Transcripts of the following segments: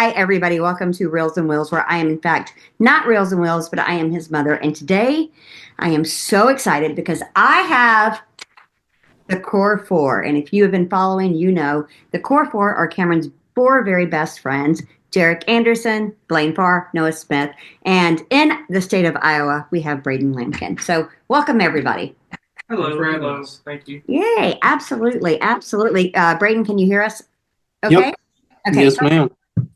Hi, everybody. Welcome to Reels and Wheels, where I am, in fact, not Reels and Wheels, but I am his mother. And today I am so excited because I have the core four. And if you have been following, you know the core four are Cameron's four very best friends: Derek Anderson, Blaine Farr, Noah Smith. And in the state of Iowa, we have Braden Lampkin. So, welcome, everybody. Hello. Thank you. Yay. Absolutely. Absolutely. Braden, can you hear us? Okay. Yep. Okay. Yes, ma'am.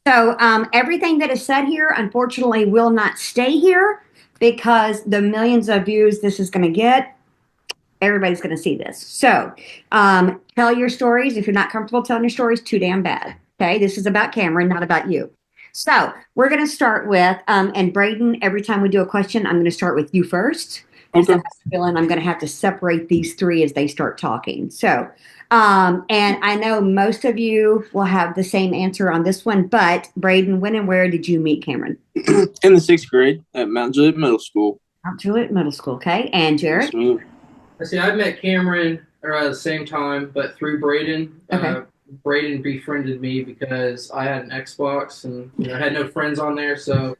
So everything that is said here, unfortunately, will not stay here because the millions of views this is going to get, everybody's going to see this. So tell your stories. If you're not comfortable telling your stories, too damn bad. Okay, this is about Cameron, not about you. So we're going to start with, and Braden, every time we do a question, I'm going to start with you first. Okay. I have a feeling I'm going to have to separate these three as they start talking. So, and I know most of you will have the same answer on this one, but Braden, when and where did you meet Cameron? In the 6th grade at Mount Juliet Middle School. Mount Juliet Middle School, okay. And Jared? Yes, ma'am. See, I met Cameron around the same time, but through Braden. Okay. Braden befriended me because I had an Xbox and I had no friends on there, so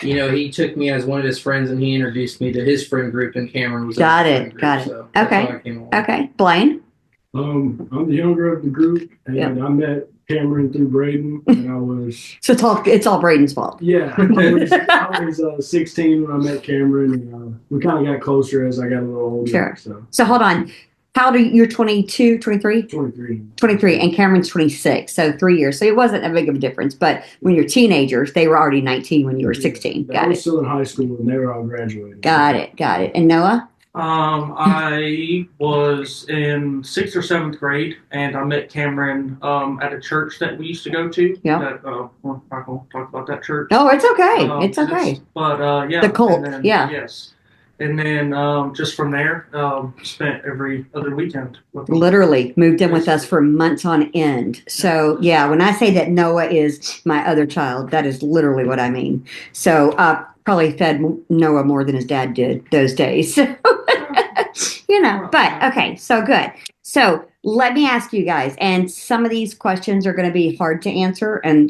he took me as one of his friends and he introduced me to his friend group, and Cameron was Got in his it, friend group, got it. so that's Okay. how I came along. Okay. Blaine? I'm the younger of the group, and Yeah. I met Cameron through Braden, and I was So it's all Braden's fault. I was 16 when I met Cameron, and we kind of got closer as I got a little older. Sure. So So hold on. How old are you? You're 22, 23? 23. 23, and Cameron's 26, so 3 years. So it wasn't a big of a difference. But when you're teenagers, they were already 19 when you were 16. I Got was it. still in high school, and they were all graduating. Got it. Got it. And Noah? I was in 6th or 7th grade, and I met Cameron at a church that we used to go to. Yeah. We're not going to talk about that church. Oh, it's okay. It's okay. But yeah. The cult, and then, yeah. Yes. And then just from there, spent every other weekend with him. Literally moved in with us for months on end. So yeah, when I say that Noah is my other child, that is literally what I mean. So probably fed Noah more than his dad did those days. But okay, so good. So let me ask you guys, and some of these questions are going to be hard to answer, and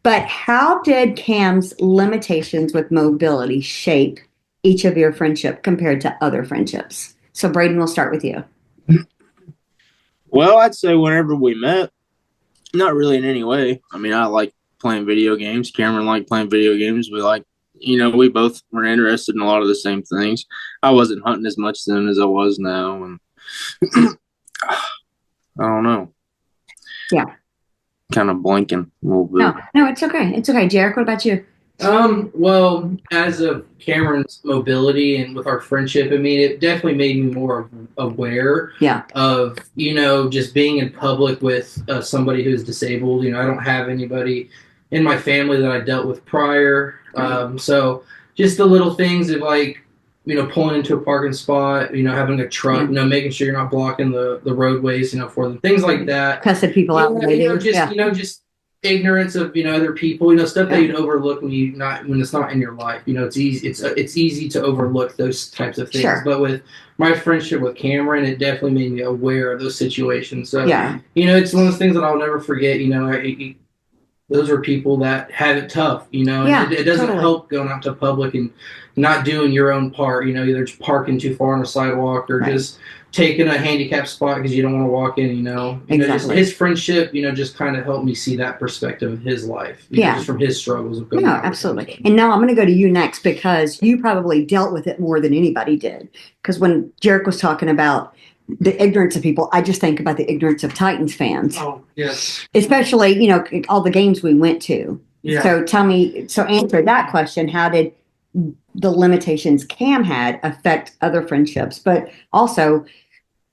but how did Cam's limitations with mobility shape each of your friendship compared to other friendships? So Braden, we'll start with you. Well, I'd say whenever we met, not really in any way. I mean, I like playing video games. Cameron liked playing video games. We both were interested in a lot of the same things. I wasn't hunting as much then as I was now, and I don't know. Yeah. Kind of blinking a little bit. No, it's okay. It's okay. Jarek, what about you? Well, as of Cameron's mobility and with our friendship, I mean, it definitely made me more aware of, just being in public with somebody who's disabled. I don't have anybody in my family that I dealt with prior. So just the little things of pulling into a parking spot, having a truck, making sure you're not blocking the roadways, for them, things like that. Cussing people out. Just ignorance of other people, stuff that you'd overlook when it's not in your life. It's easy to overlook those types of things. Sure. But with my friendship with Cameron, it definitely made me aware of those situations. So it's one of those things that I'll never forget. Those are people that have it tough, and it doesn't help going out to public and not doing your own part, either just parking too far on a sidewalk or just taking a handicapped spot because you don't want to walk in, Exactly. Just his friendship, just kind of helped me see that perspective of his life, just from his struggles of going out. Absolutely. And now I'm going to go to you next because you probably dealt with it more than anybody did. Because when Jarek was talking about the ignorance of people, I just think about the ignorance of Titans fans. Oh, yes. Especially, all the games we went to. Yeah. So answer that question. How did the limitations Cam had affect other friendships, but also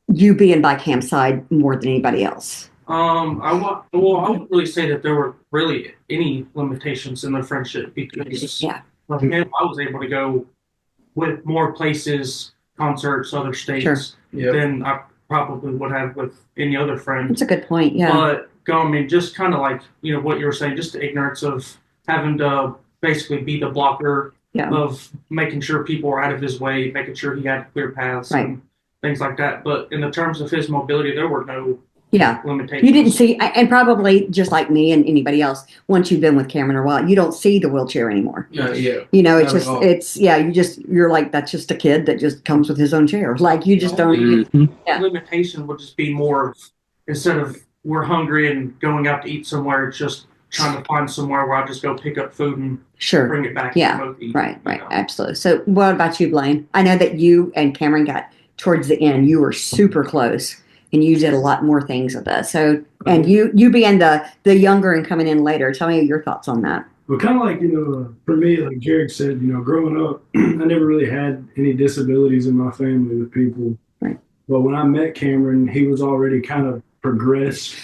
you being by Cam's side more than anybody else? I wouldn't really say that there were really any limitations in the friendship because with him, I was able to go with more places, concerts, other states than I probably would have with any other friend. That's a good point. Yeah. But just kind of like what you were saying, just the ignorance of having to basically be the blocker of making sure people were out of his way, making sure he had clear paths and things like that. But in the terms of his mobility, there were no Yeah. limitations. You didn't see, and probably just like me and anybody else, once you've been with Cameron a while, you don't see the wheelchair anymore. Yeah. You know, it's Not at just, all. you're like, that's just a kid that just comes with his own chair. Like, you just don't. Mhm. Yeah. Limitation would just be more of, instead of we're hungry and going out to eat somewhere, it's just trying to find somewhere where I just go pick up food and Sure. bring it back. Yeah. And both eat, Right. you know. Absolutely. So what about you, Blaine? I know that you and Cameron got towards the end, you were super close and you did a lot more things with us. So, and you being the younger and coming in later, tell me your thoughts on that. But kind of like, for me, like Jarek said, growing up, I never really had any disabilities in my family with people. Right. But when I met Cameron, he was already kind of progressed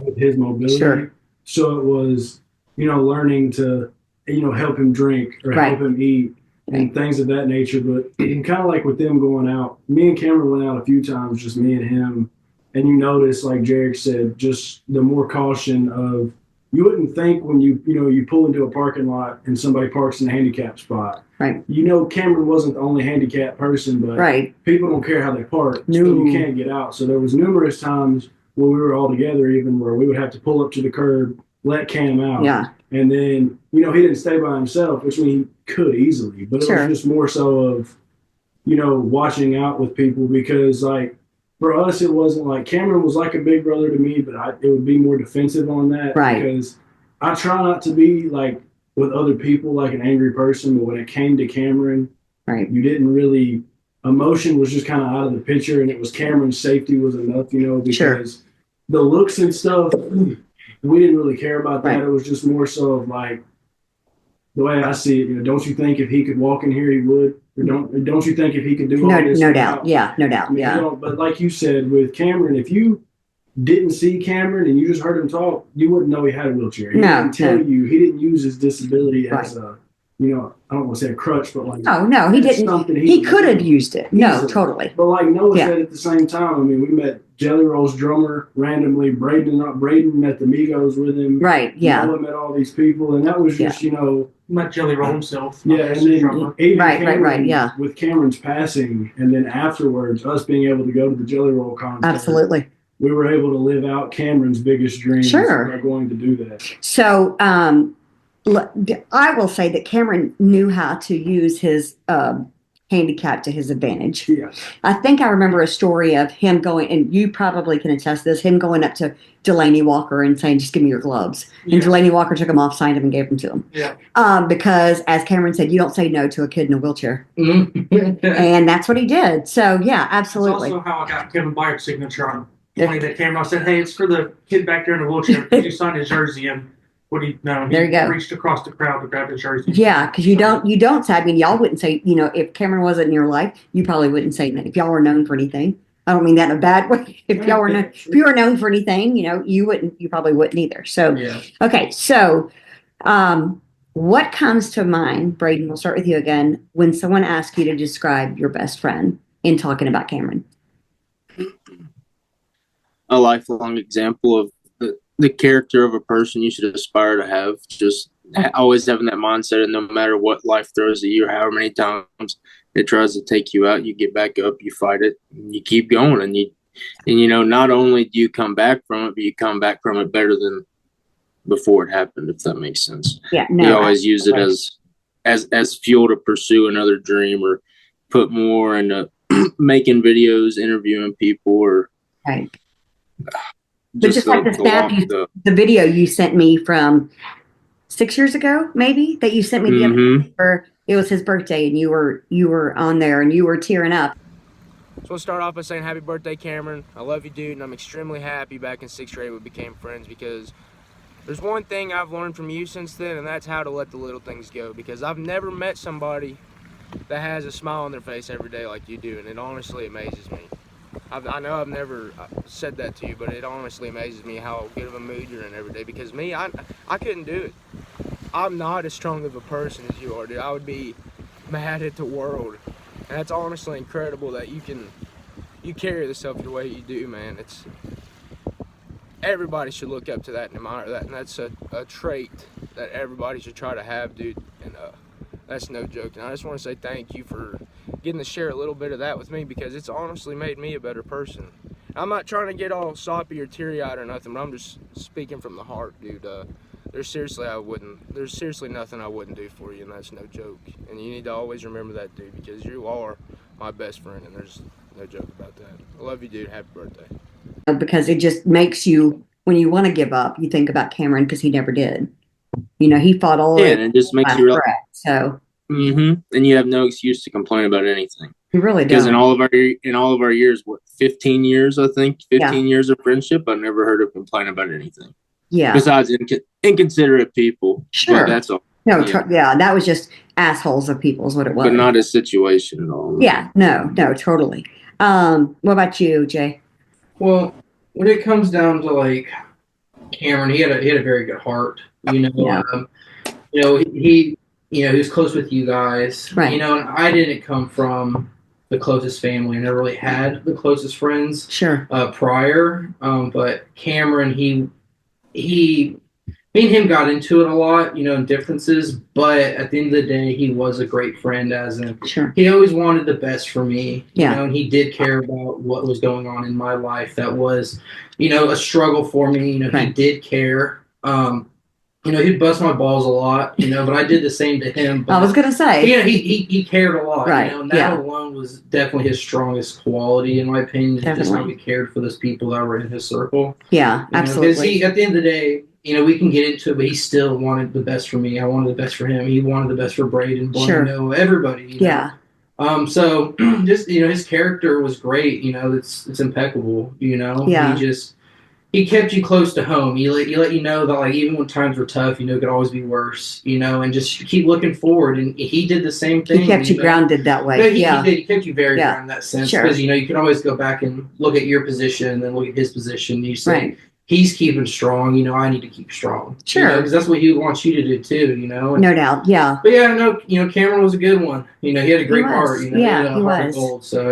with his mobility. Sure. So it was, learning to, help him drink or Right. help him eat and things of that nature. But kind of like with them going out, me and Cameron went out a few times, just me and him. And you notice, like Jarek said, just the more caution of, you wouldn't think when you pull into a parking lot and somebody parks in a handicap spot. Right. Cameron wasn't the only handicapped person, but Right. people don't care how they park. No. So you can't get out. So there was numerous times when we were all together, even where we would have to pull up to the curb, let Cam out. Yeah. And then, he didn't stay by himself, which he could easily, but it Sure. was just more so of, watching out with people because, like, for us, it wasn't like Cameron was like a big brother to me, but it would be more defensive on that. Right. Because I try not to be like with other people, like an angry person, but when it came to Cameron, Right. you didn't really, emotion was just kind of out of the picture, and it was Cameron's safety was enough, because Sure. the looks and stuff, we didn't really care about that. Right. It was just more so of like, the way I see it, don't you think if he could walk in here, he would? Or don't you think if he could do all this? No without- doubt. Yeah. No doubt. I mean, Yeah. but like you said, with Cameron, if you didn't see Cameron and you just heard him talk, you wouldn't know he had a wheelchair. He No, didn't tell no. you. He didn't use his disability Right. as a, I don't want to say a crutch, but like, Oh, no, he as didn't. something He could have used it. No, Easily. totally. But like Noah Yeah. said at the same time, I mean, we met Jelly Roll's drummer randomly. Braden met the Migos with him. Right. Yeah. Noah met all these people, and that was just, Met Jelly Roll himself. yeah, and then even Right, Cameron, yeah. with Cameron's passing, and then afterwards, us being able to go to the Jelly Roll concert, Absolutely. we were able to live out Cameron's biggest dreams Sure. by going to do that. So, I will say that Cameron knew how to use his handicap to his advantage. Yeah, I think I remember a story of him going, and you probably can attest to this, him going up to Delaney Walker and saying, just give me your gloves. And Yeah. Delaney Walker took them off, signed them, and gave them to him. Yeah. Because, as Cameron said, you don't say no to a kid in a wheelchair. Mhm. And that's what he did. So, yeah, That's absolutely. also how I got Kevin Byard's signature on that camera. I said, "Hey, it's for the kid back there in the wheelchair. Could you sign his jersey?" And what do you know? There you go. Reached across the crowd to grab the jersey. Yeah, because you don't say, I mean, y'all wouldn't say, if Cameron wasn't in your life, you probably wouldn't say that. If y'all were known for anything, I don't mean that in a bad way. If you were known for anything, you probably wouldn't either. So, Yeah. okay. So, what comes to mind, Braden, we'll start with you again, when someone asks you to describe your best friend in talking about Cameron? A lifelong example of the character of a person you should aspire to have. Just always having that mindset, and no matter what life throws at you, or however many times it tries to take you out, you get back up, you fight it, and you keep going. And not only do you come back from it, but you come back from it better than before it happened, if that makes sense. Yeah, You no. always use it as fuel to pursue another dream, or put more into making videos, interviewing people, or Right. But just like the snap the the video you sent me from 6 years ago, maybe, that you sent me the other Mhm. for, it was his birthday, and you were on there and you were tearing up. So we'll start off by saying happy birthday, Cameron. I love you, dude, and I'm extremely happy back in 6th grade we became friends, because there's one thing I've learned from you since then, and that's how to let the little things go, because I've never met somebody that has a smile on their face every day like you do, and it honestly amazes me. I know I've never said that to you, but it honestly amazes me how good of a mood you're in every day, because me, I couldn't do it. I'm not as strong of a person as you are, dude. I would be mad at the world. And that's honestly incredible that you carry yourself the way you do, man. Everybody should look up to that and admire that, and that's a trait that everybody should try to have, dude. And that's no joke. And I just want to say thank you for getting to share a little bit of that with me, because it's honestly made me a better person. I'm not trying to get all soppy or teary-eyed or nothing, but I'm just speaking from the heart, dude. There's seriously nothing I wouldn't do for you, and that's no joke. And you need to always remember that, dude, because you are my best friend, and there's no joke about that. I love you, dude. Happy birthday. Because it just makes you, when you want to give up, you think about Cameron because he never did. You know, he fought all the Yeah, way and it just to the makes last you realize. breath. So And you have no excuse to complain about anything. you really Because don't. in all of our years, what, 15 years, I think, 15 years of friendship, I've never heard him complain about anything. Yeah. Besides inconsiderate people. Sure. But that's all. No, Yeah. that was just assholes of people is what it was. But not his situation at all. Yeah, no, totally. What about you, Jay? Well, when it comes down to like Cameron, he had a very good heart. You know, Yeah. He was close with you guys. Right. You know, and I didn't come from the closest family. I never really had the closest friends Sure. prior. But Cameron, me and him got into it a lot, in differences. But at the end of the day, he was a great friend. Sure. He always wanted the best for me. Yeah. And he did care about what was going on in my life. That was, a struggle for me. Right. He did care. He'd bust my balls a lot, but I did the same to him. But, I was gonna say. he cared a lot, Right, and that alone was definitely his strongest quality, in my opinion. Just how he cared for those people that were in his circle. Yeah, absolutely. Because at the end of the day, we can get into it, but he still wanted the best for me. I wanted the best for him. He wanted the best for Braden, Bueno, everybody. Yeah. So just his character was great. It's impeccable. Yeah. He kept you close to home. He let you know that, like, even when times were tough, it could always be worse. And just keep looking forward. And he did the same thing. He kept you grounded that way. He Yeah. did. He kept you very grounded in that sense. Sure. Because you can always go back and look at your position and then look at his position. And you say, Right. he's keeping strong. I need to keep strong. Sure. Because that's what he wants you to do too. And, No doubt. Yeah. But yeah, no, Cameron was a good one. He had a great was. heart. Yeah, he had a he heart was. of gold. So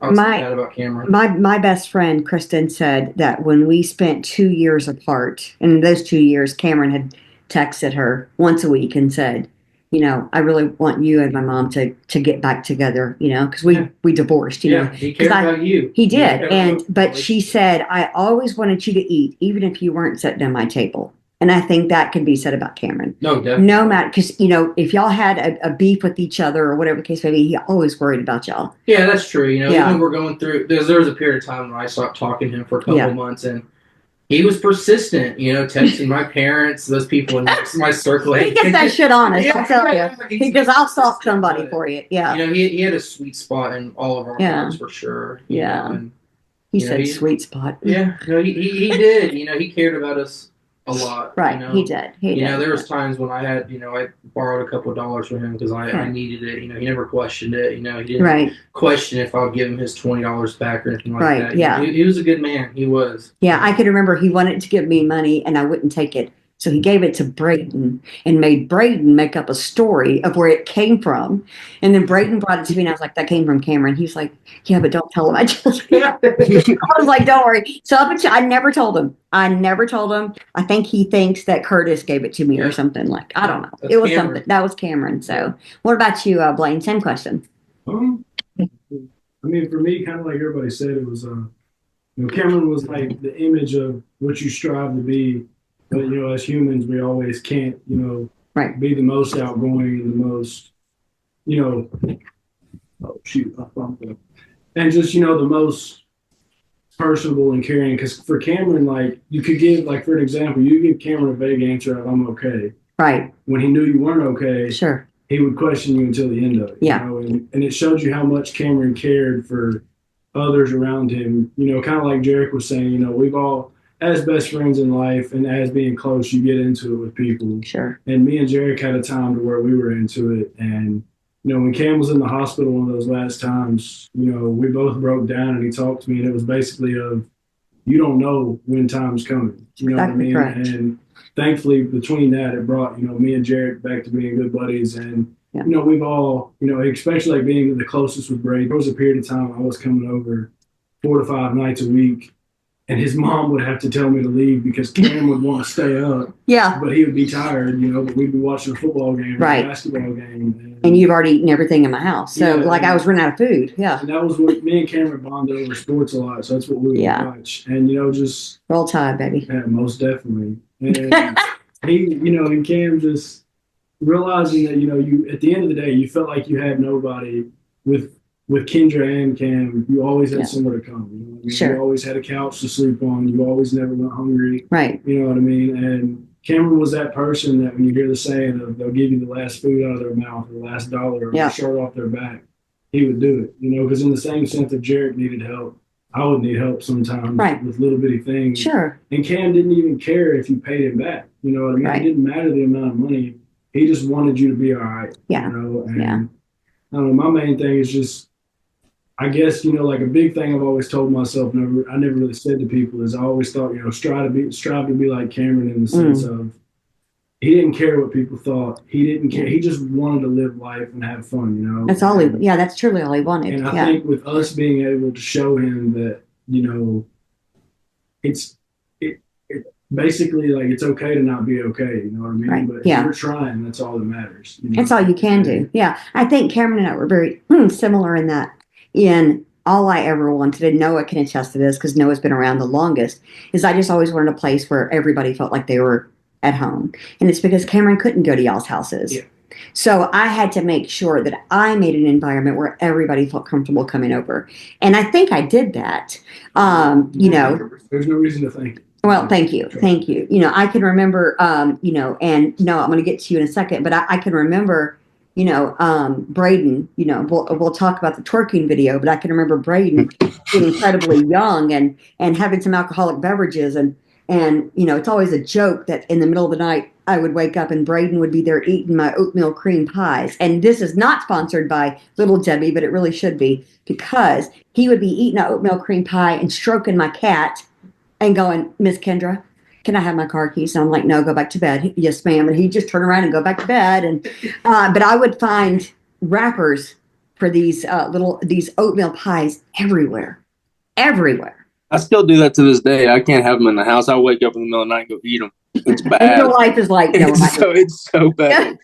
I'll say that about Cameron. My best friend Kristen said that when we spent 2 years apart, and in those 2 years, Cameron had texted her once a week and said, I really want you and my mom to get back together, because we divorced, He cared about you. He did. But she said, I always wanted you to eat, even if you weren't sitting at my table. And I think that can be said about Cameron. No, definitely. No matter, because, if y'all had a beef with each other or whatever the case may be, he always worried about y'all. Yeah, that's true. Yeah. Even we're going through, there was a period of time when I stopped talking to him for a couple Yeah. of months, and he was persistent, texting my parents, those people in my circle. He gets that shit honest, I'll tell you. He's Because I'll stalk somebody for you. Yeah. he had a sweet spot in all of our hearts for sure. Yeah. And, He said sweet spot. yeah, he did. He cared about us a lot. Right. He did. He did. There was times when I had, I borrowed a couple of dollars from him because I needed it. He never questioned it. He didn't question if I would give him his $20 back or anything like that. Yeah. He was a good man. He was. Yeah. I could remember he wanted to give me money and I wouldn't take it. So he gave it to Braden and made Braden make up a story of where it came from. And then Braden brought it to me and I was like, that came from Cameron. He was like, yeah, but don't tell him I told you. I was like, don't worry. So I never told him. I think he thinks that Curtis gave it to me or something like, I don't know. That's It was Cameron. something. That was Cameron. So what about you, Blaine? Same question. I mean, for me, kind of like everybody said, it was, Cameron was like the image of what you strive to be. But, as humans, we always can't, Right. be the most outgoing and the most, oh, shoot, I bumped it. And just, the most personable and caring. Because for Cameron, like, you could give, like, for an example, you give Cameron a vague answer of, I'm okay. Right. When he knew you weren't okay, Sure. he would question you until the end of it. Yeah. And it showed you how much Cameron cared for others around him. Kind of like Jarek was saying, we've all, as best friends in life and as being close, you get into it with people. Sure. And me and Jarek had a time to where we were into it. And, when Cam was in the hospital one of those last times, we both broke down and he talked to me and it was basically you don't know when time's coming. You know what I mean? Correct. And thankfully between that, it brought, me and Jarek back to being good buddies. And, we've all, especially like being the closest with Brady, there was a period of time I was coming over 4 to 5 nights a week. and his mom would have to tell me to leave because Cam would want to stay up, Yeah. but he would be tired, but we'd be watching a football game or Right. a basketball game. And you've already eaten everything in my house. So, Yeah. like, I was running out of food. Yeah. And that was what me and Cameron bonded over sports a lot. So that's what we would Yeah. watch. And, just Roll Tide, baby. yeah, most definitely. And he, and Cam just realizing that, you at the end of the day, you felt like you had nobody with Kendra and Cam. You always had Yeah. somewhere to come. You know what I mean? Sure. You always had a couch to sleep on. You always never went hungry. Right. You know what I mean? And Cameron was that person that when you hear the saying of they'll give you the last food out of their mouth or the last dollar or Yeah. the shirt off their back, he would do it. Because in the same sense that Jarek needed help, I would need help sometimes Right. with little bitty things. Sure. And Cam didn't even care if you paid him back. You know what I mean? Right. It didn't matter the amount of money. He just wanted you to be all right. Yeah. And Yeah. I don't know, my main thing is just, I guess, like a big thing I've always told myself, I never really said to people is I always thought, strive to be like Cameron in the sense of he didn't care what people thought. He didn't care. He just wanted to live life and have fun, That's all he, yeah, that's truly all he wanted. And I Yeah. think with us being able to show him that, it's basically like it's okay to not be okay. You know what I mean? Right. But if Yeah. you're trying, that's all that matters. That's all you can do. Yeah. I think Cameron and I were very similar in that. In all I ever wanted, and Noah can attest to this because Noah's been around the longest, is I just always wanted a place where everybody felt like they were at home. And it's because Cameron couldn't go to y'all's houses. Yeah. So I had to make sure that I made an environment where everybody felt comfortable coming over. And I think I did that. There's no reason to thank you. Well, thank you. Thank you. I can remember, and no, I'm going to get to you in a second, but I can remember, Braden, we'll talk about the twerking video, but I can remember Braden being incredibly young and having some alcoholic beverages. And, it's always a joke that in the middle of the night, I would wake up and Braden would be there eating my oatmeal cream pies. And this is not sponsored by Little Debbie, but it really should be because he would be eating an oatmeal cream pie and stroking my cat and going, Miss Kendra, can I have my car keys? And I'm like, no, go back to bed. Yes, ma'am. And he'd just turn around and go back to bed. And but I would find wrappers for these oatmeal pies everywhere. I still do that to this day. I can't have them in the house. I wake up in the middle of the night and go eat them. It's And bad. your life is like, no, It's so bad.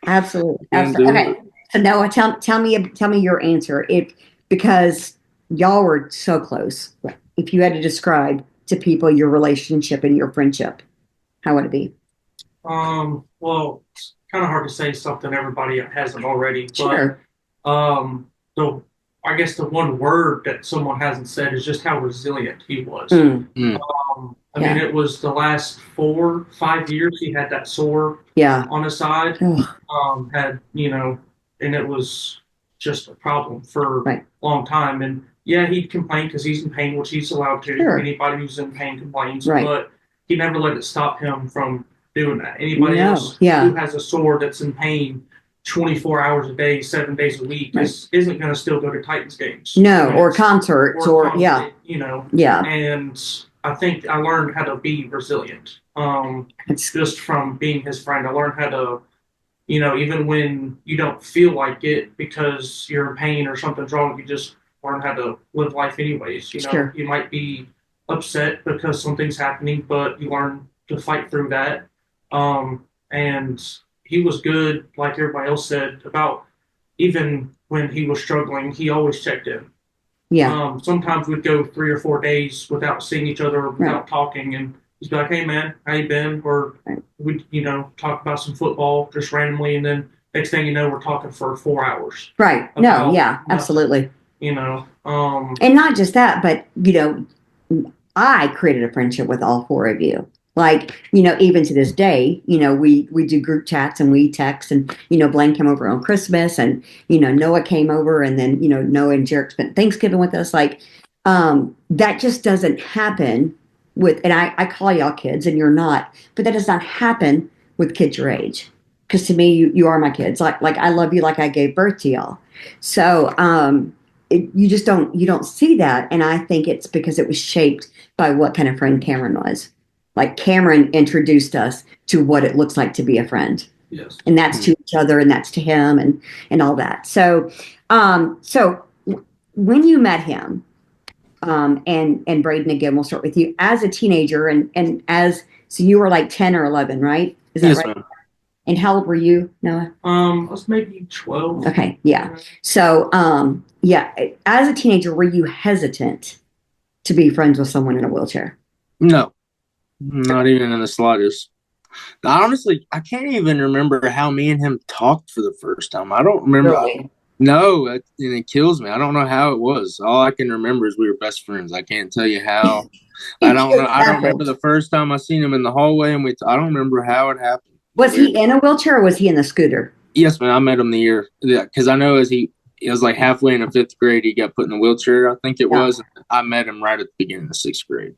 Absolutely. Can't do Okay. it. So Noah, tell me your answer. Because y'all were so close. If you had to describe to people your relationship and your friendship, how would it be? Well, it's kind of hard to say something everybody hasn't already, Sure. but I guess the one word that someone hasn't said is just how resilient he was. I mean, it was the last 4-5 years he had that sore Yeah. on his side. Ugh. And it was just a problem for Right. a long time. And yeah, he'd complain because he's in pain, which he's allowed to. Sure. Anybody who's in pain complains, Right. but he never let it stop him from doing that. Anybody No. else Yeah. who has a sore that's in pain 24 hours a day, 7 days a week, Right. isn't going to still go to Titans games. No, Right. or concerts, or yeah. Yeah. And I think I learned how to be resilient. It's Just from being his friend, I learned how to, even when you don't feel like it because you're in pain or something's wrong, you just learn how to live life anyways. Sure. You might be upset because something's happening, but you learn to fight through that. And he was good, like everybody else said, about even when he was struggling, he always checked in. yeah. Sometimes we'd go 3 or 4 days without seeing each other, or without talking, and he'd be like, "Hey man, how you been?" Or Right. we'd, talk about some football just randomly, and then next thing you know, we're talking for 4 hours. Right. No, About yeah, nothing. absolutely. And not just that, but I created a friendship with all four of you. Like, even to this day, we do group chats and we text, and Blaine came over on Christmas, and Noah came over, and then Noah and Jarek spent Thanksgiving with us. Like, that just doesn't happen with, and I call y'all kids, and you're not, but that does not happen with kids your age. Because to me, you are my kids. Like I love you, like I gave birth to y'all. So you just don't see that, and I think it's because it was shaped by what kind of friend Cameron was. Like, Cameron introduced us to what it looks like to be a friend, yes, and that's to each other, and that's to him, and all that. So when you met him, and Braden, again, we'll start with you as a teenager so you were like 10 or 11, right? Is that Yes, right? ma'am. And how old were you, Noah? I was maybe 12. Okay, yeah. So, as a teenager, were you hesitant to be friends with someone in a wheelchair? No, not even in the slightest. Honestly, I can't even remember how me and him talked for the first time. I don't remember. Really? No, and it kills me. I don't know how it was. All I can remember is we were best friends. I can't tell you how. I don't know. I don't remember the first time I seen him in the hallway, and I don't remember how it happened. Was he in a wheelchair or was he in the scooter? Yes, man. I met him the year because I know it was like halfway in the 5th grade. He got put in a wheelchair. I think it was. I met him right at the beginning of the 6th grade.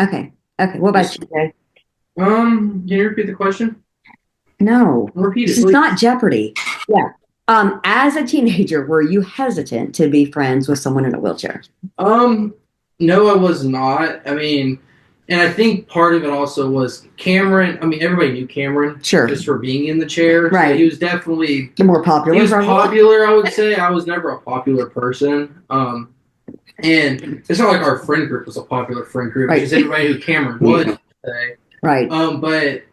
Okay. What about you, Jay? Can you repeat the question? No. Repeat it. This is Please. not Jeopardy. Yeah. As a teenager, were you hesitant to be friends with someone in a wheelchair? No, I was not. I mean, and I think part of it also was Cameron. I mean, everybody knew Cameron. Sure. Just for being in the chair. Right. So he was definitely The more popular. He was probably? popular, I would say. I was never a popular person. And it's not like our friend group was a popular friend group. Right. It's just everybody who Cameron was. I would say. Right. But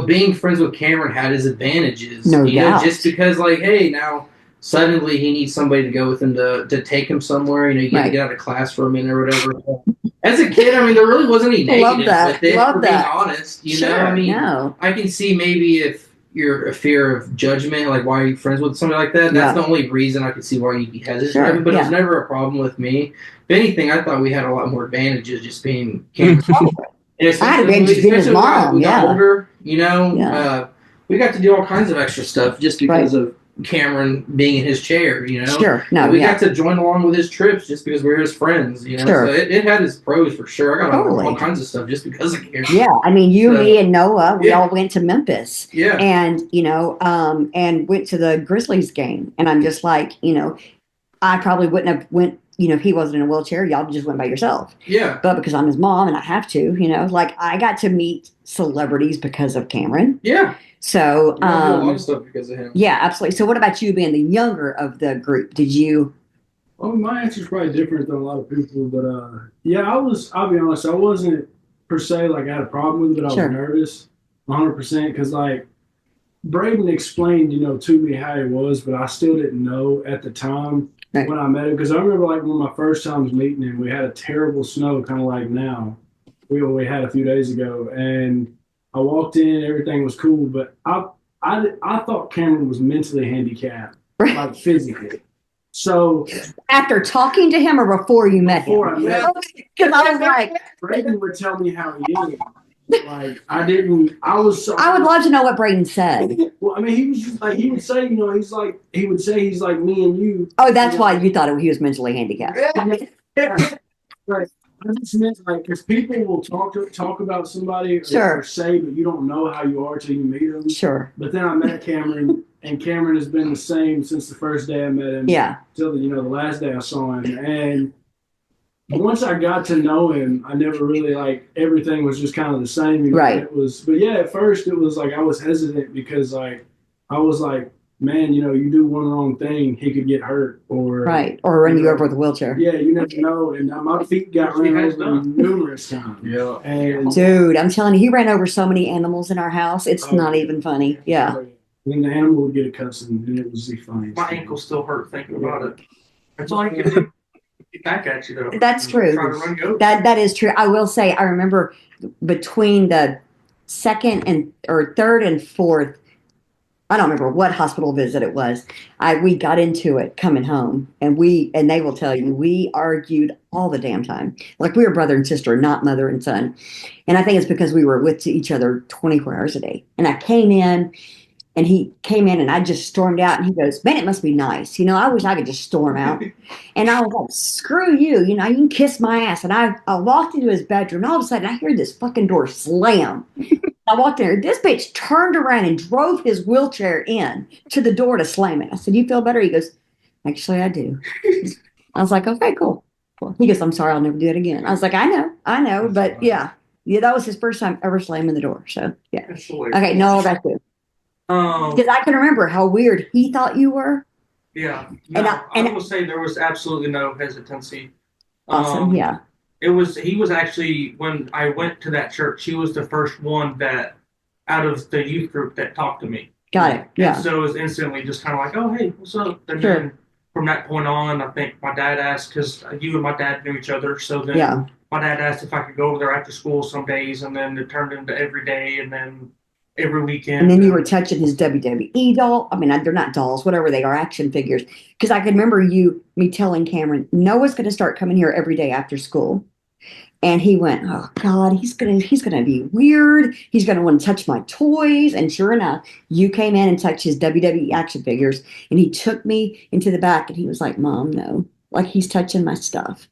being friends with Cameron had his advantages. No doubt. Just because, like, hey, now suddenly he needs somebody to go with him to take him somewhere. You get to get out of class for a minute or whatever. As a kid, I mean, there really wasn't any negatives with it. For being honest, know, I mean, I can see maybe if you're a fear of judgment, like why are you friends with somebody like that? That's the only reason I could see why you'd be hesitant. Sure, but it was never a problem with me. If anything, I thought we had a lot more advantages just being Cameron. I had advantages being his mom. We got older, we got to do all kinds of extra stuff just because of Cameron being in his chair, Sure. No, we got to join along with his trips just because we're his friends, Sure. So it had its pros for sure. I got all kinds of stuff just because of Cameron. Yeah, I mean, me, and Noah, we all went to Memphis. Yeah. And and went to the Grizzlies game, and I'm just like, I probably wouldn't have went. If he wasn't in a wheelchair, y'all just went by yourself. Yeah. But because I'm his mom and I have to, like I got to meet celebrities because of Cameron. Yeah. So a lot of stuff because of him. Yeah, absolutely. So what about you being the younger of the group? Did you? Well, my answer is probably different than a lot of people, but I'll be honest, I wasn't per se like I had a problem with it, but I was nervous 100% because like Braden explained, to me how he was, but I still didn't know at the time. Right. When I met him, because I remember like one of my first times meeting him, we had a terrible snow, kind of like now. We had a few days ago, and I walked in, everything was cool, but I thought Cameron was mentally handicapped, like physically. So after talking to him or before you met him? Before I met him, because I was like, Braden would tell me how he is. Like I would love to know what Braden said. Well, I mean, he was just like he would say, he's like me and you. Oh, that's why you thought he was mentally handicapped. Right. I just meant like because people will talk about somebody or say, but you don't know how you are till you meet them. Sure. But then I met Cameron, and Cameron has been the same since the first day I met him. Yeah. Till the last day I saw him, and once I got to know him, I never really everything was just kind of the same. Right. But yeah, at first it was like I was hesitant because I was like, man, you do one wrong thing, he could get hurt or run you over with a wheelchair. Yeah, you never know. And my feet got ran over numerous times. Yeah. And dude, I'm telling you, he ran over so many animals in our house. It's not even funny. Yeah. When the animal would get a cussing, and it was the funniest. My ankle still hurt thinking about it. That's all I can do. Get back at you though. That's true. Try to run you over. That is true. I will say, I remember between the third and fourth, I don't remember what hospital visit it was. We got into it coming home, and they will tell you we argued all the damn time, like we were brother and sister, not mother and son. And I think it's because we were with each other 24 hours a day. And I came in. And he came in and I just stormed out and he goes, man, it must be nice. I wish I could just storm out. And I was like, screw you. You can kiss my ass. And I walked into his bedroom. And all of a sudden I hear this fucking door slam. I walked in there. This bitch turned around and drove his wheelchair in to the door to slam it. I said, you feel better? He goes, actually, I do. I was like, okay, cool. He goes, I'm sorry. I'll never do it again. I was like, I know. But yeah, that was his first time ever slamming the door. So yeah. Okay. No, that's it. Because I can remember how weird he thought you were. Yeah. No, I will say there was absolutely no hesitancy. Awesome. Yeah. He was actually, when I went to that church, he was the first one that, out of the youth group, that talked to me. Got it. Yeah. And so it was instantly just kind of like, oh, hey, what's up? And Sure. then from that point on, I think my dad asked, because you and my dad knew each other. So then Yeah. my dad asked if I could go over there after school some days, and then it turned into every day, and then every weekend. And then you were touching his WWE doll. I mean, they're not dolls, whatever they are, action figures. Because I can remember me telling Cameron, Noah's going to start coming here every day after school. And he went, oh God, he's gonna be weird. He's gonna want to touch my toys. And sure enough, you came in and touched his WWE action figures, and he took me into the back, and he was like, Mom, no, like he's touching my stuff.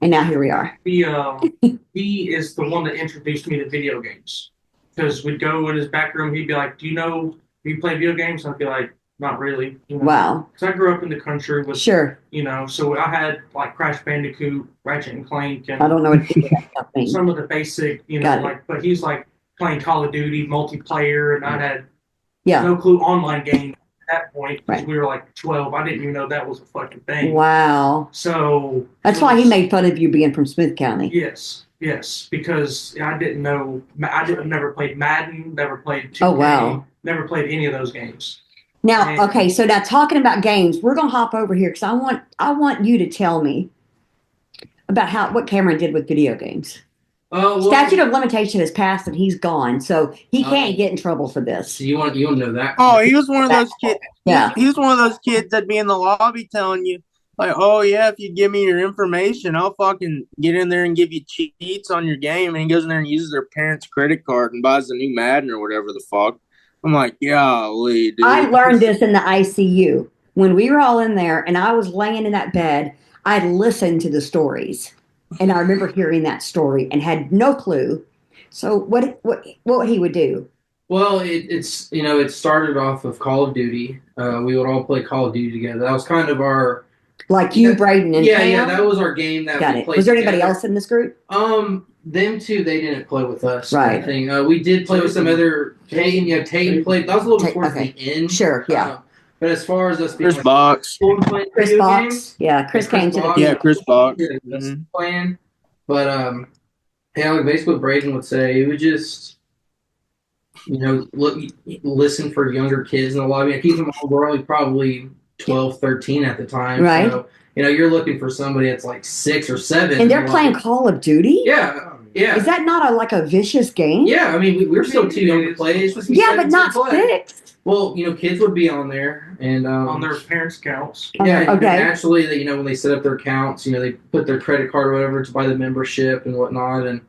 And now here we are. He is the one that introduced me to video games. Because we'd go in his back room, he'd be like, do you play video games? I'd be like, not really. You know? Wow. Because I grew up in the country with, Sure. So I had like Crash Bandicoot, Ratchet and Clank, and I don't know what that stuff means. some of the basic, Got it. but he's like playing Call of Duty multiplayer, and I had Yeah. no clue online game at that point because Right. we were like 12. I didn't even know that was a fucking thing. Wow. So That's why he made fun of you being from Smith County. Yes, because I didn't know. Never played Madden, never played 2K, Oh, wow. never played any of those games. Now, okay, so now talking about games, we're gonna hop over here because I want you to tell me about what Cameron did with video games. Statute of limitation has passed and he's gone, so he can't get in trouble for this. So you want to know that? Oh, he was one of those kids. Yeah. He was one of those kids that'd be in the lobby telling you, like, oh yeah, if you give me your information, I'll fucking get in there and give you cheats on your game. And he goes in there and uses their parents' credit card and buys a new Madden or whatever the fuck. I'm like, golly, dude. I learned this in the ICU when we were all in there and I was laying in that bed. I listened to the stories, and I remember hearing that story and had no clue. So what he would do? Well, it started off of Call of Duty. We would all play Call of Duty together. That was kind of our Braden, and Cam? that was our game that Got we it. played. Was there anybody together. else in this group? Them two, they didn't play with us. Right. I think we did play with some other. Tayton played. That was a little bit towards the end. Sure. Yeah. But as far as us being Chris Box. playing Chris video Box. games, Yeah. Chris came to the Box. Yeah, Chris Box. Playing, but like basically what Braden would say, he would just listen for younger kids in the lobby. Keep them all, we're only probably 12, 13 at the time. Right. So, you're looking for somebody that's like 6 or 7. And they're playing Call of Duty? Yeah. Yeah. Is that not a vicious game? Yeah, I mean, we're still too young to play. It's supposed to be Yeah, but 17 not play. 6. Well, kids would be on there and On their parents' accounts. yeah, Okay. naturally, when they set up their accounts, they put their credit card or whatever to buy the membership and whatnot, and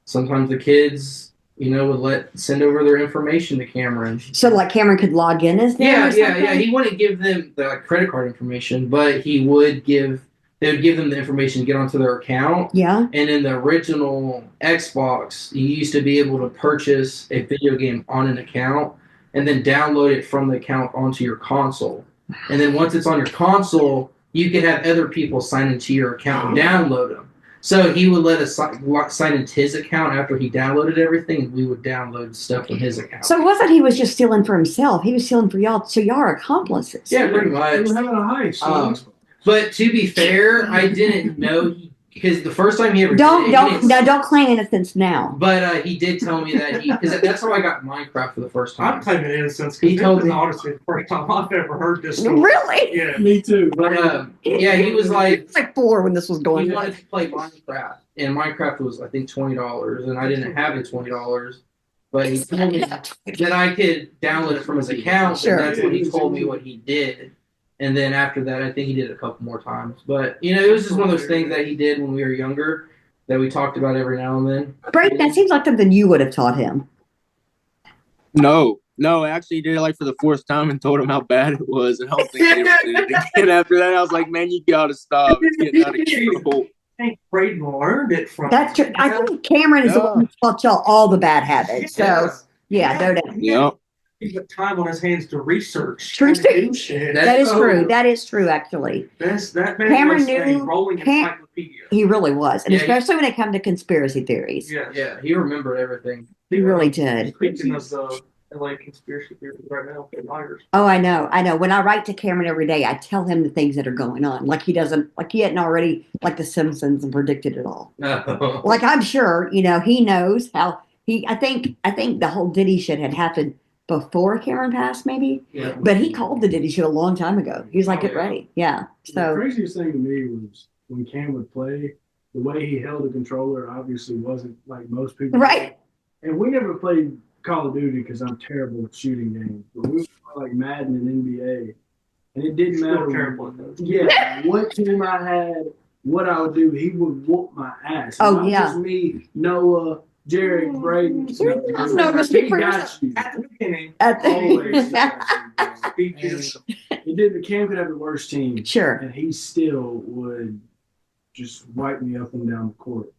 sometimes the kids, would send over their information to Cameron. So like Cameron could log in as them? Yeah, or something? He wouldn't give them the credit card information, but they would give them the information to get onto their account. Yeah. And in the original Xbox, you used to be able to purchase a video game on an account and then download it from the account onto your console. And then once it's on your console, you could have other people sign into your account and download them. So he would let us sign into his account after he downloaded everything, and we would download stuff from his account. So it wasn't he was just stealing for himself. He was stealing for y'all. So y'all are accomplices. Yeah, pretty They much. were having a heist. But to be fair, I didn't know because the first time he ever Don't did it, don't claim innocence now. But he did tell me that because that's how I got Minecraft for the first I'm time. claiming innocence He because told this is me- honestly the first time I've ever heard this story. Really? Yeah. Me too. But yeah, he was like, It's like 4 when this was going he on. wanted to play Minecraft, and Minecraft was I think $20, and I didn't have the $20. But he told me that I could download it from his account, Sure. and that's when he told me what he did. And then after that, I think he did it a couple more times. But it was just one of those things that he did when we were younger that we talked about every now and then. Braden, that seems like something you would have taught him. No, actually, he did it like for the 4th time and told him how bad it was. And I don't think he ever did it again after that. I was like, man, you gotta stop. It's getting out of control. I think Braden learned it from. That's true. I think Cameron is the one who taught y'all all the bad habits. So yeah, no doubt. Yeah. He's got time on his hands to research. True and do too. shit. That is so- true. That is true, actually. That man Cameron was a knew- rolling encyclopedia. He really was. And Yeah, especially when it comes to conspiracy theories. Yeah. Yeah, he remembered everything. He really did. Speaking of the LA conspiracy theories right now. They're liars. Oh, I know. I know. When I write to Cameron every day, I tell him the things that are going on. Like he doesn't, like he hadn't already, like the Simpsons and predicted it all. No. Like I'm sure, he knows how I think the whole Diddy shit had happened before Cameron passed, maybe. Yeah. But he called the Diddy shit a long time ago. He was like, get ready. Yeah. The So craziest thing to me was when Cam would play, the way he held the controller obviously wasn't like most people. right. And we never played Call of Duty because I'm terrible at shooting games. But we would play like Madden and NBA. And it didn't Still matter. terrible at those. Yeah, what team I had, what I would do, he would whoop my ass. Oh, Not yeah. just me, Noah, Jared, Braden. No, he got you. At the beginning, At the- Always got you. because It did. Cam could have the worst team, Sure. and he still would just wipe me up and down the court.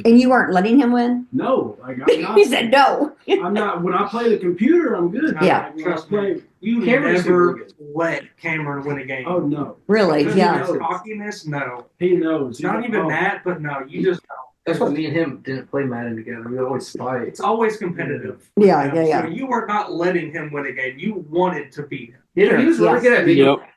And you weren't letting him win? No, like I'm not. He said no. I'm not. When I play the computer, I'm good. Yeah. Like, when I Trust me. play. you Cameron's never super let Cameron win a game. Oh no, Really? Because Yeah. of his cockiness, no. he knows. He's Not like, even oh, that, but no. You just That's why me and him didn't play Madden together. We always fight. it's always competitive. Yeah, yeah, yeah. So you were not letting him win a game. You wanted to beat him. Yeah, he was really Yes. good at video. Yep.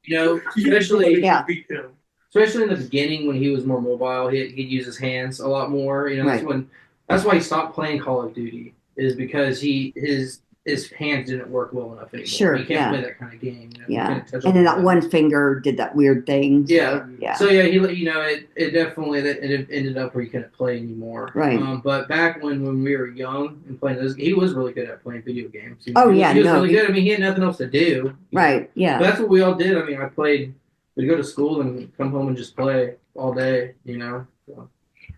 You know, You especially wanted Yeah. to beat him. especially in the beginning when he was more mobile, he'd use his hands a lot more. You know, Right. that's why he stopped playing Call of Duty, is because his hands didn't work well enough anymore. Sure, He can't yeah. play that kind of game. You know, he Yeah. can't touch And then all that one finger did that weird thing. Yeah. Yeah. So yeah, it definitely it ended up where he couldn't play anymore. Right. But back when we were young and playing those, he was really good at playing video games. Oh, he yeah, was no, really he- good. I mean, he had nothing else to do. Right. Yeah. But that's what we all did. I mean, we'd go to school and come home and just play all day. You know. So.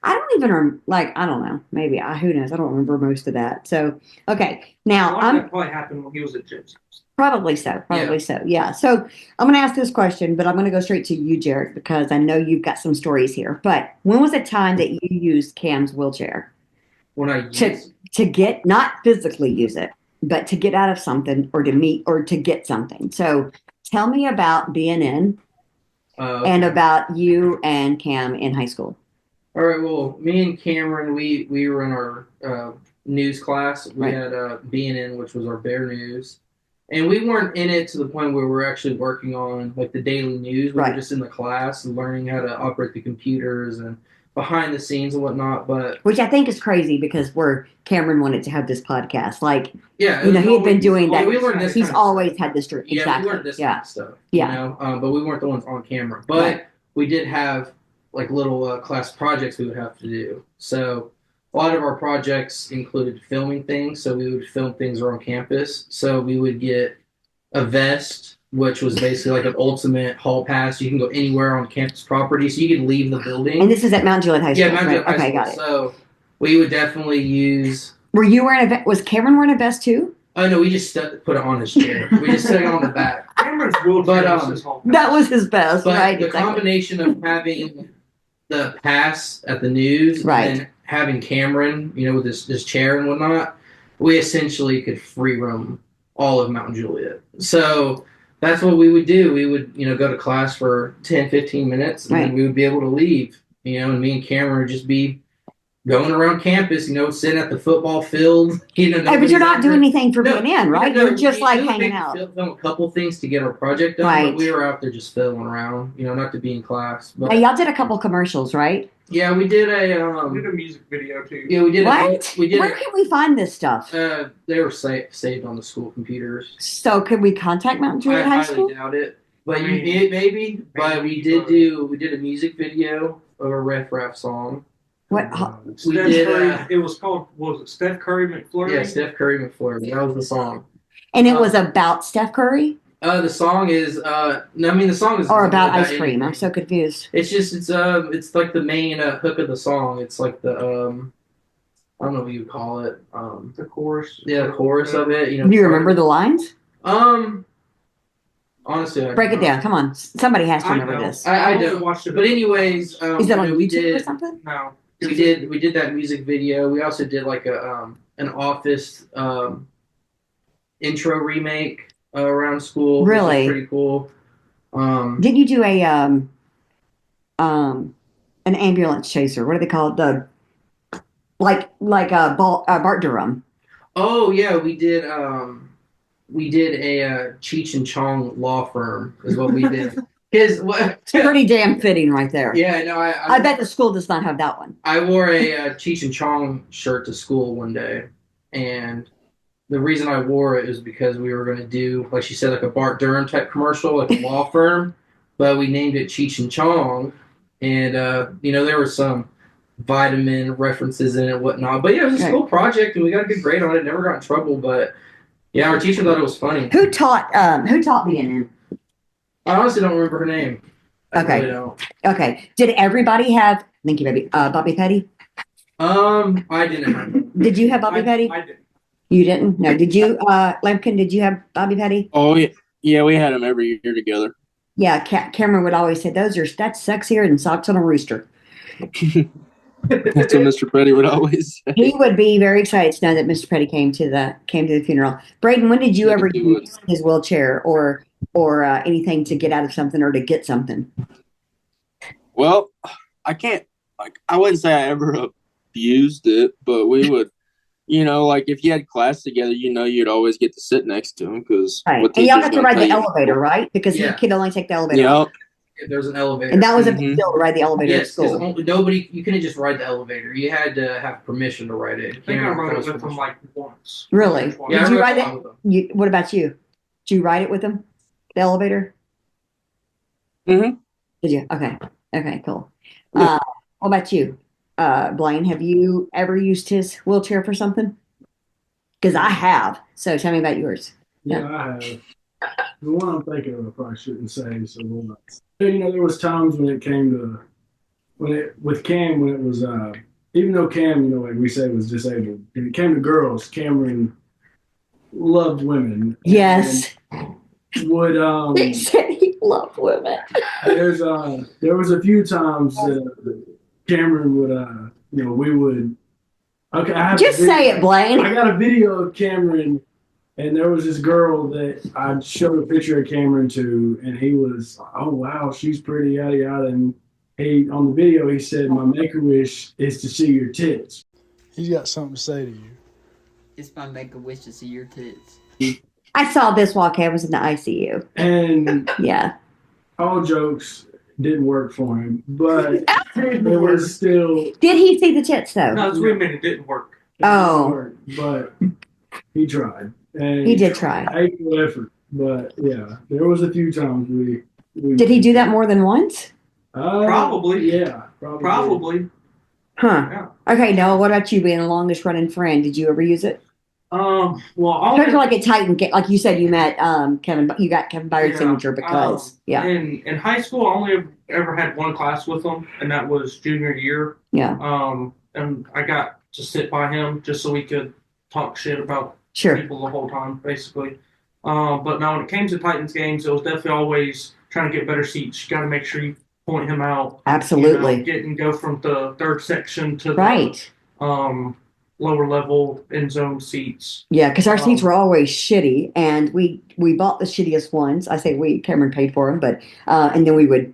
I don't even I don't know. Maybe who knows? I don't remember most of that. So okay, A now lot of I'm that probably happened when he was at Gypsy. probably so. Yeah. So I'm going to ask this question, but I'm going to go straight to you, Jared, because I know you've got some stories here. But when was the time that you used Cam's wheelchair When I used, to get not physically use it, but to get out of something or to meet or to get something? So tell me about being in and about you and Cam in high school. All right. Well, me and Cameron, we were in our news class. We Right. had BNN, which was our Bear News, and we weren't in it to the point where we're actually working on like the daily news. We Right. were just in the class and learning how to operate the computers and behind the scenes and whatnot. But Which I think is crazy because Cameron wanted to have this podcast. Like, yeah, he had been doing that. We learned this. He's kind of always stuff. had this dream. Yeah, Exactly. we learned this Yeah. kind of stuff. Yeah. You know, but we weren't the ones on camera. But Right. we did have like little class projects we would have to do. So a lot of our projects included filming things. So we would film things around campus. So we would get a vest, which was basically like an ultimate hall pass. You can go anywhere on campus property. So you can leave the building. And this is at Mount Juliet High School. Yeah, Mount right? Juliet High Okay, School. got it. So we would definitely use. Were you wearing a vest? Was Cameron wearing a vest too? Oh no, we just put it on his chair. We just stuck it on the back. Cameron's wheelchair But, was his whole That was his best, But right? the Exactly. combination of having the pass at the news Right. and having Cameron, with this chair and whatnot, we essentially could free roam all of Mount Juliet. So that's what we would do. We would, go to class for 10, 15 minutes and Right. then we would be able to leave, and me and Cameron would just be going around campus, sitting at the football field. Hey, but nobody's you're not out doing there. anything for No, being in, right? No, You're just we like did hanging maybe out. Film a couple things to get our project done, Right. but we were out there just fiddling around, not to be in class. But Now, y'all did a couple commercials, right? yeah, we did We did a music video too. we did What? we did Where can we find this stuff? they were saved on the school computers. So, could we contact Mountain Juliet I High highly School? doubt it, but I you mean, did maybe. But we did maybe. we did a music video of a Ref Raf song. What? We Steph did, Curry, it was called, what was it, Steph Curry McFlurry? Yeah, Steph Curry McFlurry. That was the song. And it was about Steph Curry The song is the song is or about ice cream? anything. I'm so confused. It's like the main hook of the song. It's like the I don't know what you would call it. The chorus. Yeah, the chorus of it. Do you remember the lines? Honestly, I Break it don't. down. Come on. Somebody has to I remember know. this. I only don't. watched it. But anyways, Is it on we YouTube or did something? No. we did that music video. We also did like a an Office intro remake around school. which was Really? pretty cool. Did you do an ambulance chaser? What do they call it? Like a Bart Durham. Oh yeah, we did. We did a Cheech and Chong law firm is what we did. His what? It's pretty damn fitting right there. Yeah, no, I bet the school does not have that one. I wore a Cheech and Chong shirt to school one day, and the reason I wore it is because we were going to do, like she said, like a Bart Durham type commercial, like a law firm, but we named it Cheech and Chong, and there were some vitamin references in it and whatnot. But yeah, it was a school project, and we got a good grade on it. Never got in trouble, but yeah, our teacher thought it was funny. Who taught B&N? I honestly don't remember her name. I Okay. really don't. Okay. Did everybody have? Thank you, baby. Bobby Petty. I didn't have. Did you have Bobby Petty? I didn't. You didn't? No. Did you, Lampkin? Did you have Bobby Petty? Oh yeah, we had them every year together. Yeah. Cameron would always say, "That's sexier than socks on a rooster." That's what Mr. Petty would always say. He would be very excited to know that Mr. Petty came to the funeral. Braden, when did you ever He would. use his wheelchair or anything to get out of something or to get something? Well, I wouldn't say I ever abused it, but we would, like if you had class together, you'd always get to sit next to him because Right. And y'all got to ride the elevator, right? Because he could only take the elevator. Yeah. There was an elevator, And that was a Mhm. big deal to ride the elevator at yes, because school. nobody, you couldn't just ride the elevator. You had to have permission to ride it. I think I rode it with them like once. Really? Yeah, Did you I ride rode it? with them. What about you? Did you ride it with him? The elevator? Mhm. Did you? Okay. Okay, cool. Yeah. What about you? Blaine, have you ever used his wheelchair for something? Because I have. So tell me about yours. Yeah, I have. The one I'm thinking of, I probably shouldn't say, so we'll not. There was times when it came to, with Cam, when it was, even though Cam, like we said, was disabled, when it came to girls, Cameron loved women. Yes. And would, He said he loved women. there was a few times that Cameron would, we would, okay, I have Just a video- say it, Blaine. I got a video of Cameron, and there was this girl that I showed a picture of Cameron to, and he was, oh wow, she's pretty, yada yada. And he, on the video, he said, "My make-a-wish is to see your tits." He's got something to say to you. It's my make-a-wish to see your tits. I saw this while Cam was in the ICU. And Yeah. all jokes didn't work for him, but it was still. Did he see the tits though? No, it's women. It didn't work. Oh. But he tried. And He did try. equal effort, but yeah, there was a few times we Did he do that more than once? Probably. Yeah, probably. Probably. Huh. Yeah. Okay, Noah, what about you being the longest running friend? Did you ever use it? Well, Kind of like a Titan, like you said, you met Kevin. You got Kevin Byard's Yeah, signature because in high school, I only ever had one class with him, and that was junior year. yeah, And I got to sit by him just so we could talk shit about sure. people the whole time, basically. But now when it came to Titans games, it was definitely always trying to get better seats. You got to make sure you point him out. Absolutely. Go from the third section to Right. the lower level end zone seats. Yeah, because our seats were always shitty, and we bought the shittiest ones. I say we, Cameron paid for them, but and then we would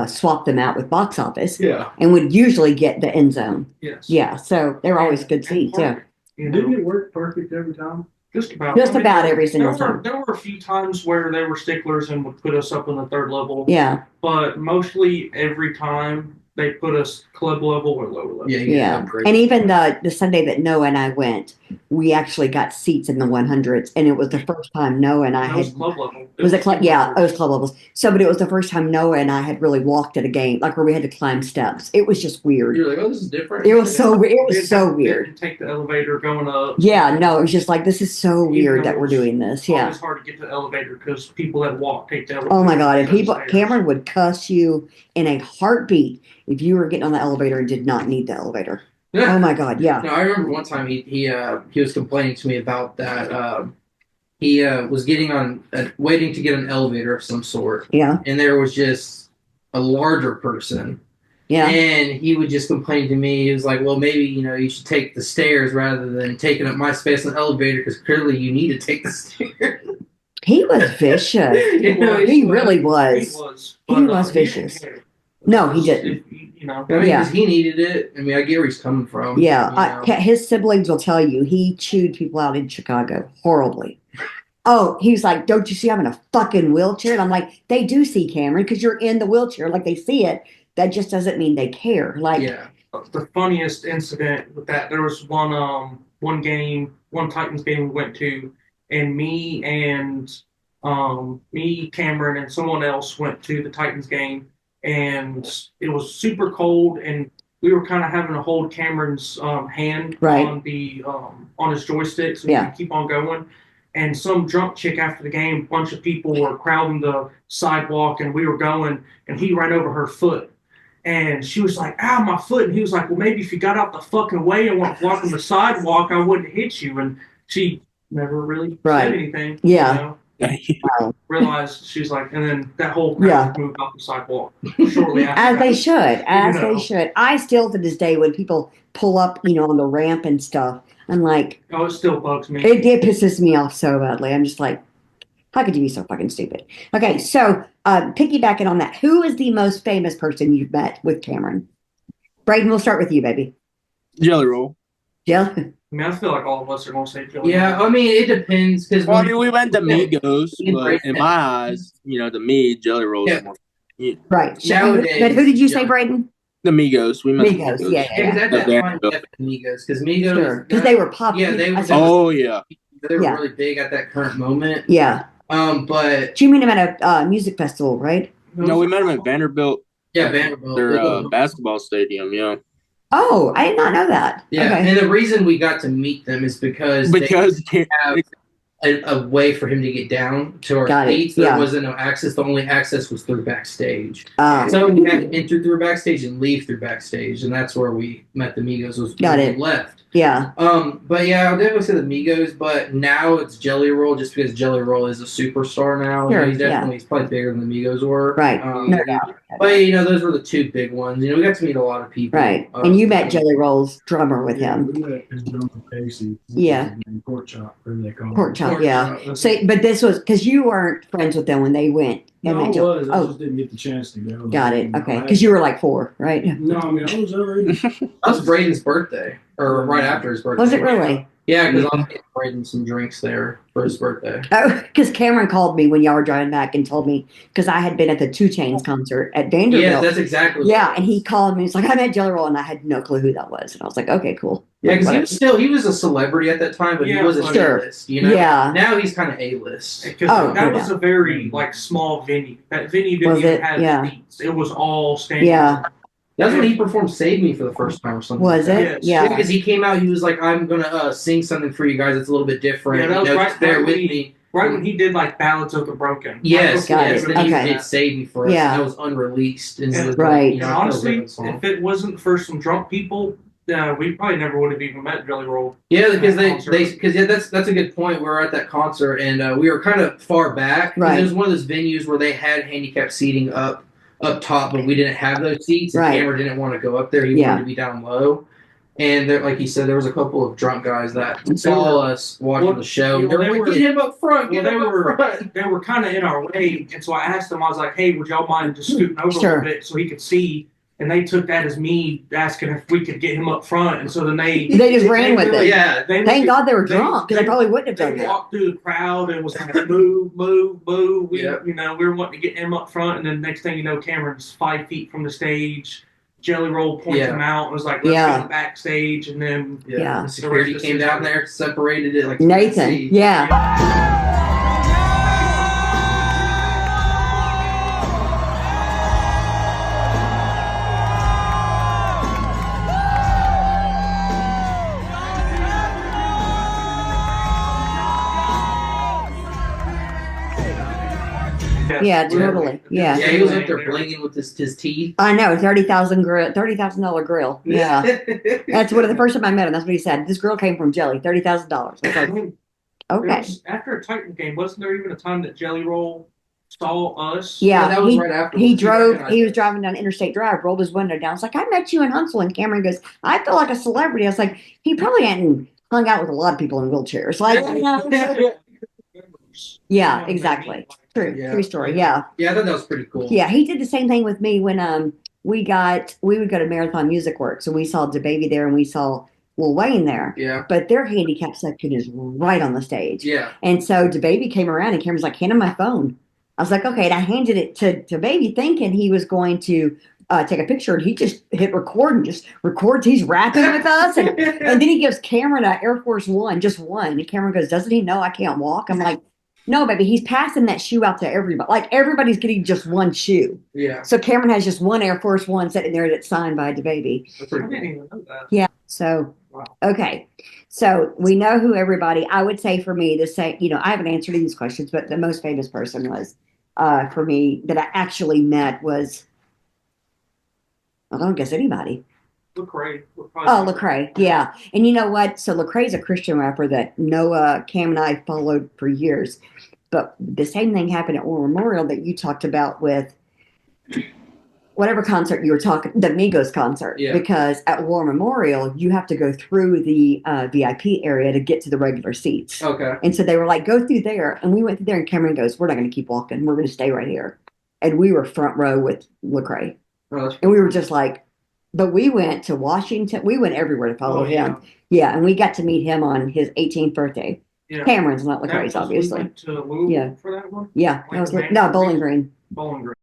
swap them out with box office, Yeah. and would usually get the end zone. Yes. Yeah, so they were always good And seats. Yeah, perfect, you Didn't know, it work perfect every time? just about. Just about every single there were, time. There were a few times where they were sticklers and would put us up in the third level. yeah, But mostly every time they put us club level or lower level. Yeah, you yeah. got And even the Sunday that Noah and I went, we actually got seats in the 100s, and it was the first time Noah and I That was had. club level. Was it club? Yeah, it was club levels. So, but it was the first time Noah and I had really walked at a game, like where we had to climb steps. It was just weird. You're like, oh, this is different. It was so weird. It was Didn't so have- weird. didn't take the elevator going up. Yeah, no, it was just like, this is so Even weird though that we're it's doing this. Yeah. Always hard to get to the elevator because people that walk take the elevator. Oh my God. And people, upstairs. Cameron would cuss you in a heartbeat if you were getting on the elevator and did not need the elevator. Yeah. Oh my God. Yeah. No, I remember one time he was complaining to me about that. He was getting on, waiting to get an elevator of some sort, Yeah. and there was just a larger person, Yeah. and he would just complain to me. He was like, "Well, maybe you should take the stairs rather than taking up my space in the elevator because clearly you need to take the stairs." He was vicious. You know, He really was. He was. He But, was he didn't vicious. care. No, he didn't. He you know. I mean, Yeah. because he needed it. I mean, I get where he's coming from. Yeah, you know? his siblings will tell you he chewed people out in Chicago horribly. Oh, he was like, "Don't you see I'm in a fucking wheelchair?" And I'm like, "They do see Cameron because you're in the wheelchair, like they see it. That just doesn't mean they care." Like, Yeah. The funniest incident with that, there was one Titans game we went to, and me, Cameron, and someone else went to the Titans game, and it was super cold, and we were kind of having to hold Cameron's hand Right. on his joystick so he Yeah. could keep on going. And some drunk chick after the game, a bunch of people were crowding the sidewalk, and we were going, and he ran over her foot. And she was like, "Ow, my foot." And he was like, "Well, maybe if you got out the fucking way and weren't blocking the sidewalk, I wouldn't hit you." And she never really Right. said anything. Yeah. Realized she's like, and then that whole crowd Yeah. moved off the sidewalk shortly after. as they that. should, as You know. they should. I still to this day, when people pull up, on the ramp and stuff, I'm like, Oh, it still bugs me. it pisses me off so badly. I'm just like, how could you be so fucking stupid? Okay, so piggybacking on that, who is the most famous person you've met with Cameron? Braden, we'll start with you, baby. Jelly Roll. Jill? I mean, I feel like all of us are going to say Joey. Yeah, I mean, it depends. Because Well, I mean, we went to Migos, We but embraced in that. my eyes, to me, Jelly Roll is Yeah. more. Right. Nowadays, But who did you say, yeah. Braden? The Migos. We met the Migos, Migos. yeah. Yeah, because at The that time, Vanderbilt. Migos. Because Migos. Sure. Because they were popular. Yeah, they were. Oh, yeah. They were Yeah. really big at that current moment. Yeah. But You meet him at a music festival, right? No, we met him at Vanderbilt, yeah, Vanderbilt. their basketball stadium, yeah. Oh, I did not know that. Yeah, Okay. and the reason we got to meet them is because Because they have a way for him to get down to our Got it, seats. There yeah. wasn't no access. The only access was through backstage. Oh, So we had to enter through backstage and leave through backstage, and that's where we met the Migos. Was Got when it. we left. yeah. But yeah, I'll definitely say the Migos. But now it's Jelly Roll, just because Jelly Roll is a superstar now. Sure, He's probably bigger than the Migos were. Right. No doubt. But those were the two big ones. We got to meet a lot of people. Right. And you met Jelly Roll's drummer with Yeah, him. we met his drummer, Casey. Yeah. Pork chop, whatever they call Pork it. chop, Pork yeah. chop. So, but this was because you weren't friends with them when they went. They No, I met Jill- was. I Oh, just didn't get the chance to go. got it. No, Okay. I- Because you were like 4, right? No, I mean, I was already. That was Braden's birthday, or right after his birthday. Was it really? Yeah, because I'm getting Braden some drinks there for his birthday. Oh, because Cameron called me when y'all were driving back and told me because I had been at the 2 Chainz concert at Vanderbilt. Yeah, that's exactly. What Yeah, and he called me. He's like, "I met Jelly Roll," and I had no clue who that was. And I was like, "Okay, cool." Yeah, because Whatever. he was a celebrity at that time, but he Yeah, wasn't sure. A-list. You know. Yeah. Now he's kind of A-list. Because Oh, that no was a very small venue. That venue didn't Was even it? have Yeah. seats. It was all standing. Yeah. That's when he performed "Save Me" for the first time, or something. Was like it? that. Yes. Yeah. Because he came out, he was like, "I'm gonna sing something for you guys. It's a little bit different. Yeah, that was just right- bear right with when me." Right when he did like Ballads of the Broken. Yes, Got yes. it. Then he Okay. did "Save Me" for us. Yeah. That was unreleased. And it was, Right. And I feel honestly, good song. if it wasn't for some drunk people, we probably never would have even met Jelly Roll. Yeah, because concert. that's a good point. We were at that concert and we were kind of far back. 'Cause Right. It was one of those venues where they had handicapped seating up top, but we didn't have those seats. And Right. Cameron didn't want to go up there. He Yeah. wanted to be down low. And there, like he said, there was a couple of drunk guys that saw us watching Well, the show. yeah, They were well, like, they "Get him up front! Get well, him they up were- front!" They were kind of in our way, and so I asked them. I was like, "Hey, would y'all mind just scooting over a Sure. little bit so he could see?" And they took that as me asking if we could get him up front. And so then they They just ran with really- it. Yeah, They Thank God they were they- drunk because I they- probably wouldn't have They done that. walked through the crowd and was like, "Move, move, move." We, Yep. we were wanting to get him up front, and then next thing you know, Cameron's 5 feet from the stage. Jelly Roll points Yeah. him out and was like, "Let's Yeah. get him backstage," and then Yeah. The security came down there, separated it like Nathan, see. yeah. Yeah, totally. Yeah. Yeah, he was up there blinging with his teeth. I know, $30,000 grill. Yeah. That's one of the first time I met him. That's what he said. This girl came from Jelly, $30,000. I was like, There okay. was- after a Titan game, wasn't there even a time that Jelly Roll saw us? Yeah, that was he, right after. he was driving down Interstate Drive, rolled his window down. It's like, I met you in Huntsville. And Cameron goes, I feel like a celebrity. I was like, he probably hadn't hung out with a lot of people in wheelchairs. Like, yeah, exactly. True. Yeah. True story. Yeah. Yeah, I thought that was pretty cool. Yeah. He did the same thing with me when we would go to Marathon Music Works, and we saw DaBaby there, and we saw Lil Wayne there. Yeah. But their handicap section is right on the stage. Yeah. And so DaBaby came around, and Cameron's like, hand him my phone. I was like, okay. And I handed it to Baby, thinking he was going to take a picture, and he just hit record and just records. He's rapping with us, and then he gives Cameron an Air Force One, just one. And Cameron goes, doesn't he know I can't walk? I'm like, no, baby, he's passing that shoe out to everybody. Like, everybody's getting just one shoe. Yeah. So Cameron has just one Air Force One sitting there that's signed by DaBaby. That's I pretty didn't cool. even know that. Yeah. So, Wow. okay. So we know who everybody, I would say for me, the same, I haven't answered these questions, but the most famous person was, for me, that I actually met was, I don't guess anybody. Lecrae. Oh, Lecrae. Yeah. And you know what? So Lecrae's a Christian rapper that Noah, Cam, and I followed for years. But the same thing happened at War Memorial that you talked about with whatever concert you were talking, the Migos concert. Yeah. Because at War Memorial, you have to go through the VIP area to get to the regular seats. Okay. And so they were like, go through there. And we went through there, and Cameron goes, we're not going to keep walking. We're going to stay right here. And we were front row with Lecrae. Oh, that's And we were just like, but we went to Washington. We went everywhere to follow him. Yeah, and we got to meet him on his 18th birthday. Yeah. Cameron's, not That Lecrae's, was- we obviously. went to Louisville Yeah. for that one. Yeah, Like that was the no Bowling Green. Bowling Green.